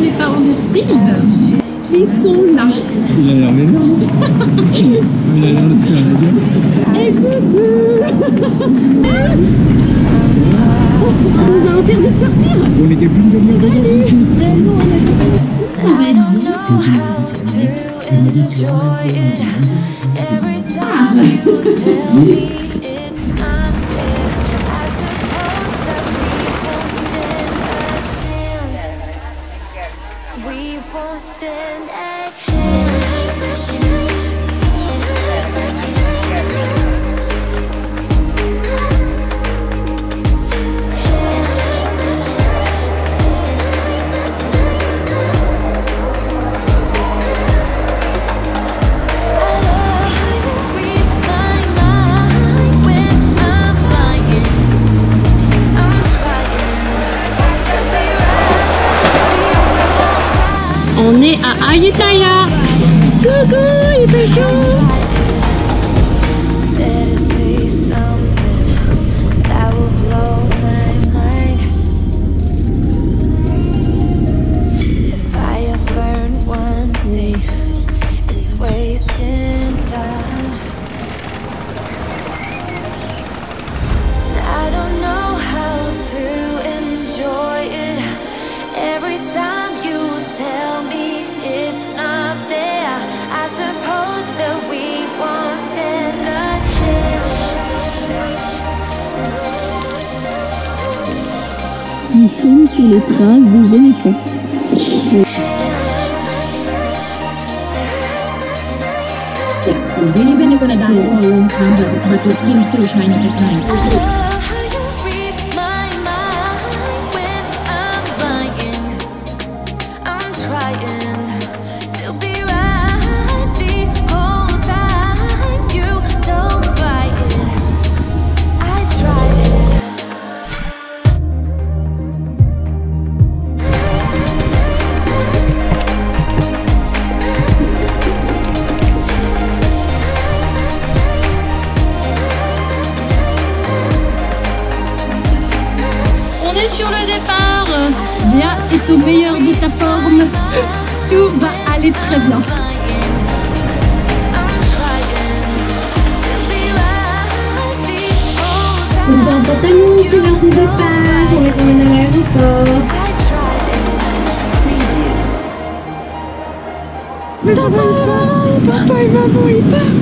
sont les parents de Steve. Ils sont là. Il a l'air ménard. Il a l'air de faire la gueule. Et coucou. On nous a interdit de sortir. On était plus de venir ici. Ça va être bon. On est à Ayutthaya. Coucou, il fait chaud. Nous sommes sur le train, vous venez pas. Binibili ko na dahil sa long time but it seems to shine at night. Sur le départ, Léa est au meilleur de sa forme, tout va aller très bien. On est en pantalon, c'est l'heure du départ, on est à l'aéroport. Papa et maman, il part.